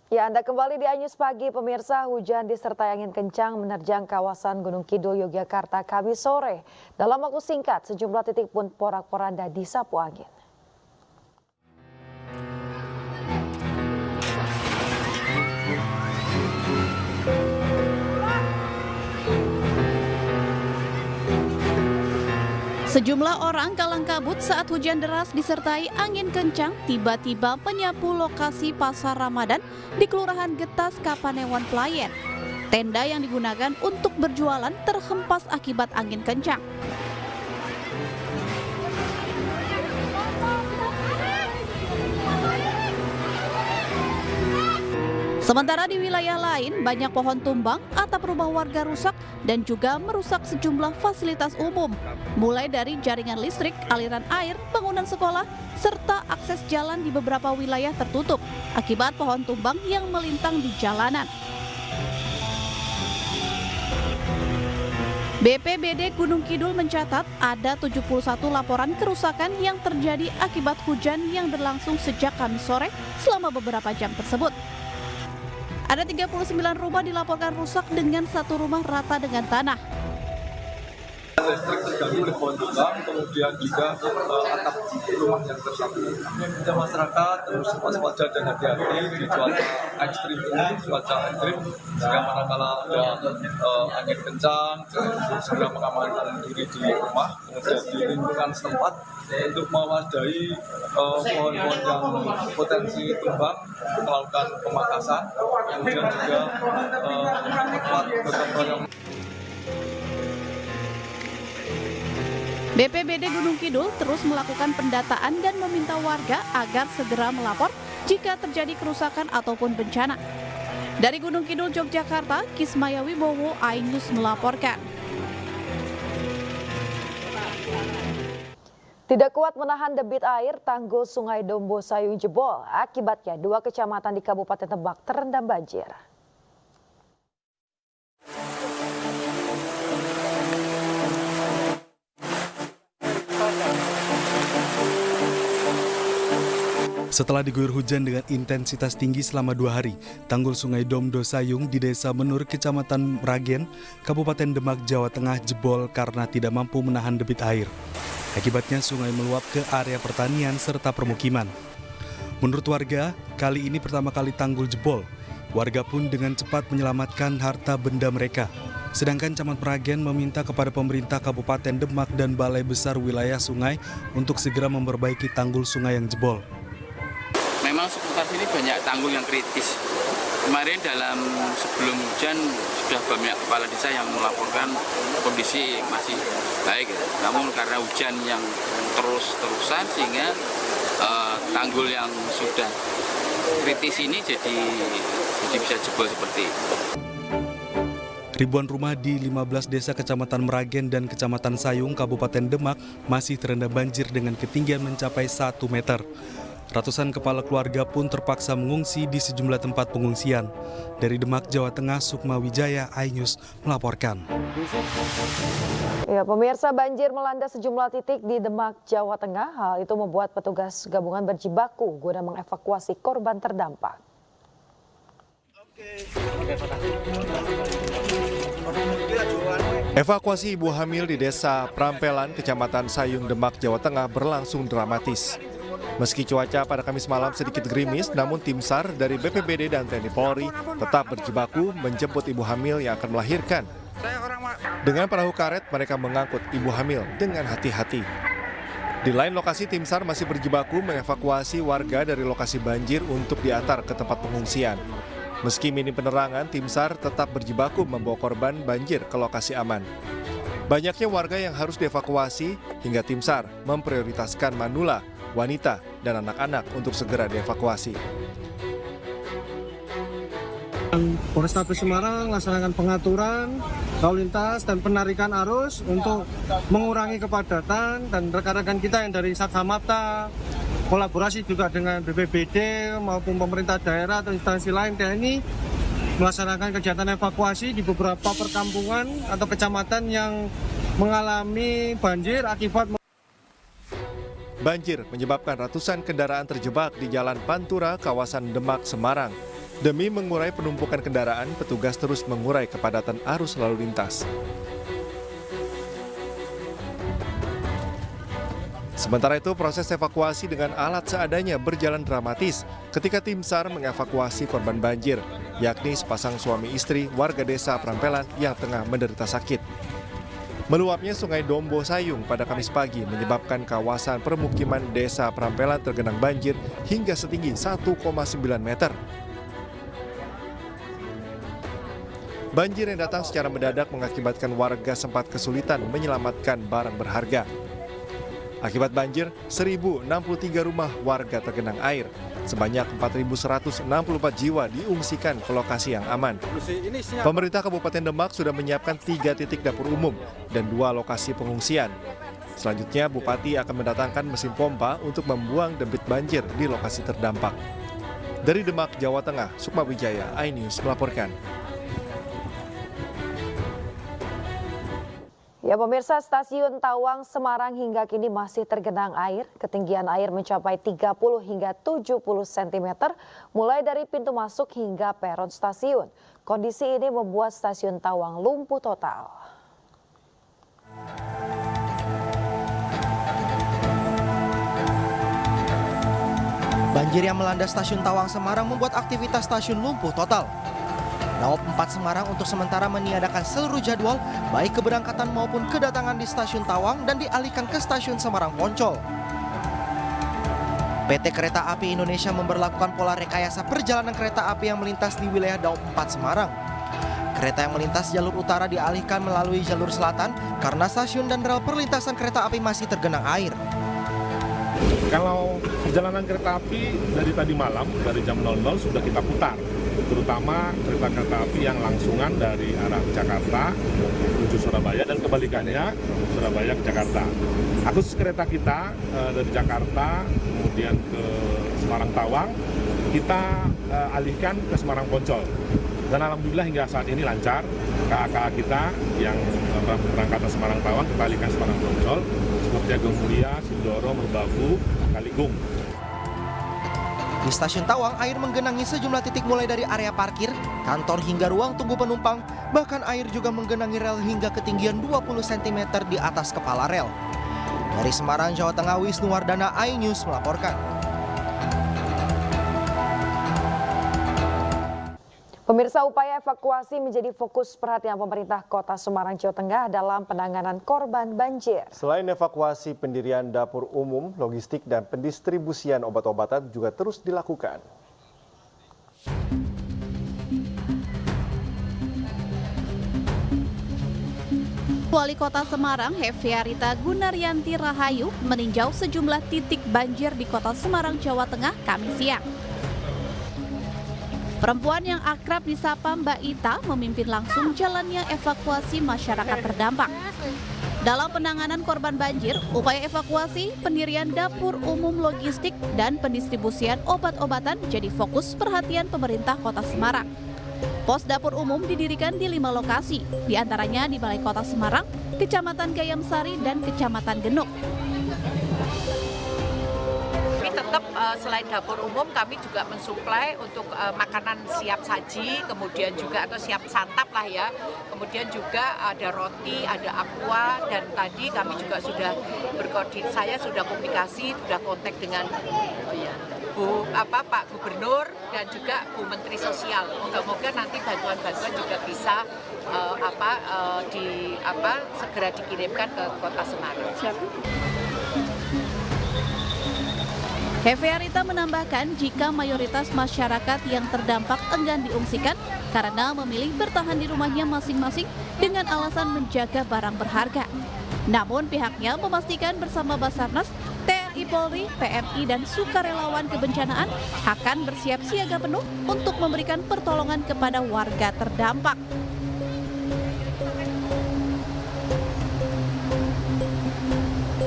Ya, Anda kembali di Anyus Pagi, pemirsa. Hujan disertai angin kencang menerjang kawasan Gunung Kidul, Yogyakarta, Kamis sore. Dalam waktu singkat, sejumlah titik pun porak-poranda disapu angin. Sejumlah orang kalang kabut saat hujan deras disertai angin kencang tiba-tiba menyapu lokasi pasar Ramadan di Kelurahan Getas, Kapanewon, Klayen. Tenda yang digunakan untuk berjualan terhempas akibat angin kencang. Sementara di wilayah lain, banyak pohon tumbang, atap rumah warga rusak, dan juga merusak sejumlah fasilitas umum. Mulai dari jaringan listrik, aliran air, bangunan sekolah, serta akses jalan di beberapa wilayah tertutup akibat pohon tumbang yang melintang di jalanan. BPBD Gunung Kidul mencatat ada 71 laporan kerusakan yang terjadi akibat hujan yang berlangsung sejak Kamis sore selama beberapa jam tersebut. Ada 39 rumah dilaporkan rusak dengan satu rumah rata dengan tanah. Listrik terganggu oleh pohon tumbang, kemudian juga atap rumah yang tersapu. Kami minta masyarakat terus waspada dan hati-hati di cuaca ekstrim ini, jika manakala ada angin kencang, segera mengamankan diri di rumah, kemudian di lingkungan setempat untuk mewaspadai pohon-pohon yang potensi tumbang, melakukan pemangkasan, kemudian juga membuat gotong royong. BPBD Gunung Kidul terus melakukan pendataan dan meminta warga agar segera melapor jika terjadi kerusakan ataupun bencana. Dari Gunung Kidul, Yogyakarta, Kismaya Wibowo, iNews melaporkan. Tidak kuat menahan debit air, tanggul Sungai Dombo Sayung jebol. Akibatnya, 2 kecamatan di Kabupaten Demak terendam banjir. Setelah diguyur hujan dengan intensitas tinggi selama 2 hari, tanggul Sungai Dombo Sayung di Desa Menur, Kecamatan Mragen, Kabupaten Demak, Jawa Tengah jebol karena tidak mampu menahan debit air. Akibatnya sungai meluap ke area pertanian serta permukiman. Menurut warga, kali ini pertama kali tanggul jebol. Warga pun dengan cepat menyelamatkan harta benda mereka. Sedangkan Camat Mragen meminta kepada pemerintah Kabupaten Demak dan Balai Besar Wilayah Sungai untuk segera memperbaiki tanggul sungai yang jebol. Memang sekitar sini banyak tanggul yang kritis. Kemarin sebelum hujan sudah banyak kepala desa yang melaporkan kondisi masih baik. Namun karena hujan yang terus-terusan sehingga tanggul yang sudah kritis ini jadi bisa jebol seperti itu. Ribuan rumah di 15 desa Kecamatan Mragen dan Kecamatan Sayung, Kabupaten Demak masih terendam banjir dengan ketinggian mencapai 1 meter. Ratusan kepala keluarga pun terpaksa mengungsi di sejumlah tempat pengungsian. Dari Demak, Jawa Tengah, Sukma Wijaya, iNews melaporkan. Ya, pemirsa, banjir melanda sejumlah titik di Demak, Jawa Tengah. Hal itu membuat petugas gabungan berjibaku guna mengevakuasi korban terdampak. Evakuasi ibu hamil di Desa Prampelan, Kecamatan Sayung, Demak, Jawa Tengah berlangsung dramatis. Meski cuaca pada Kamis malam sedikit gerimis, namun tim SAR dari BPBD dan TNI Polri tetap berjibaku menjemput ibu hamil yang akan melahirkan. Dengan perahu karet, mereka mengangkut ibu hamil dengan hati-hati. Di lain lokasi, tim SAR masih berjibaku mengevakuasi warga dari lokasi banjir untuk diantar ke tempat pengungsian. Meski minim penerangan, tim SAR tetap berjibaku membawa korban banjir ke lokasi aman. Banyaknya warga yang harus dievakuasi hingga tim SAR memprioritaskan manula, wanita, dan anak-anak untuk segera dievakuasi. Polrestabes Semarang melaksanakan pengaturan lalu lintas dan penarikan arus untuk mengurangi kepadatan, dan rekan-rekan kita yang dari Satsamapta kolaborasi juga dengan BPBD maupun pemerintah daerah atau instansi lain TNI melaksanakan kegiatan evakuasi di beberapa perkampungan atau kecamatan yang mengalami banjir akibat Banjir menyebabkan ratusan kendaraan terjebak di Jalan Pantura, kawasan Demak, Semarang. Demi mengurai penumpukan kendaraan, petugas terus mengurai kepadatan arus lalu lintas. Sementara itu, proses evakuasi dengan alat seadanya berjalan dramatis ketika tim SAR mengevakuasi korban banjir, yakni sepasang suami istri warga desa Prampelan yang tengah menderita sakit. Meluapnya Sungai Dombo Sayung pada Kamis pagi menyebabkan kawasan permukiman desa Prampelan tergenang banjir hingga setinggi 1,9 meter. Banjir yang datang secara mendadak mengakibatkan warga sempat kesulitan menyelamatkan barang berharga. Akibat banjir, 1.063 rumah warga tergenang air. Sebanyak 4.164 jiwa diungsikan ke lokasi yang aman. Pemerintah Kabupaten Demak sudah menyiapkan 3 titik dapur umum dan 2 lokasi pengungsian. Selanjutnya, Bupati akan mendatangkan mesin pompa untuk membuang debit banjir di lokasi terdampak. Dari Demak, Jawa Tengah, Sukma Wijaya, iNews melaporkan. Ya pemirsa, Stasiun Tawang Semarang hingga kini masih tergenang air. Ketinggian air mencapai 30 hingga 70 cm mulai dari pintu masuk hingga peron stasiun. Kondisi ini membuat Stasiun Tawang lumpuh total. Banjir yang melanda Stasiun Tawang Semarang membuat aktivitas stasiun lumpuh total. Daop 4 Semarang untuk sementara meniadakan seluruh jadwal, baik keberangkatan maupun kedatangan di Stasiun Tawang dan dialihkan ke Stasiun Semarang Poncol. PT Kereta Api Indonesia memberlakukan pola rekayasa perjalanan kereta api yang melintas di wilayah Daop 4 Semarang. Kereta yang melintas jalur utara dialihkan melalui jalur selatan karena stasiun dan rel perlintasan kereta api masih tergenang air. Kalau perjalanan kereta api dari tadi malam, dari jam 00 sudah kita putar, terutama kereta-kereta api yang langsungan dari arah Jakarta menuju Surabaya dan kebalikannya Surabaya ke Jakarta. Khusus kereta kita dari Jakarta kemudian ke Semarang Tawang kita alihkan ke Semarang Poncol. Dan alhamdulillah hingga saat ini lancar. KA kita yang berangkat ke Semarang Tawang kita alihkan Semarang Poncol seperti Agung Mulia, Sindoro, Merbabu, Kaligung. Di Stasiun Tawang, air menggenangi sejumlah titik mulai dari area parkir, kantor hingga ruang tunggu penumpang. Bahkan air juga menggenangi rel hingga ketinggian 20 cm di atas kepala rel. Dari Semarang, Jawa Tengah, Wisnu Wardana, iNews melaporkan. Pemirsa, upaya evakuasi menjadi fokus perhatian pemerintah Kota Semarang, Jawa Tengah dalam penanganan korban banjir. Selain evakuasi, pendirian dapur umum, logistik, dan pendistribusian obat-obatan juga terus dilakukan. Wali Kota Semarang, Heviarita Gunaryanti Rahayu, meninjau sejumlah titik banjir di Kota Semarang, Jawa Tengah, Kamis siang. Perempuan yang akrab disapa Mbak Ita memimpin langsung jalannya evakuasi masyarakat terdampak. Dalam penanganan korban banjir, upaya evakuasi, pendirian dapur umum logistik, dan pendistribusian obat-obatan jadi fokus perhatian pemerintah Kota Semarang. Pos dapur umum didirikan di 5 lokasi, diantaranya di Balai Kota Semarang, Kecamatan Gayam Sari, dan Kecamatan Genuk. Tetap selain dapur umum kami juga mensuplai untuk makanan siap saji, kemudian juga atau siap santap lah ya. Kemudian juga ada roti, ada aqua, dan tadi kami juga sudah berkoordinasi, saya sudah komunikasi, sudah kontak dengan Pak Gubernur dan juga Bu Menteri Sosial. Moga-moga nanti bantuan-bantuan juga bisa segera dikirimkan ke Kota Semarang. Heviarita menambahkan jika mayoritas masyarakat yang terdampak enggan diungsikan karena memilih bertahan di rumahnya masing-masing dengan alasan menjaga barang berharga. Namun pihaknya memastikan bersama Basarnas, TNI Polri, PMI, dan sukarelawan kebencanaan akan bersiap siaga penuh untuk memberikan pertolongan kepada warga terdampak.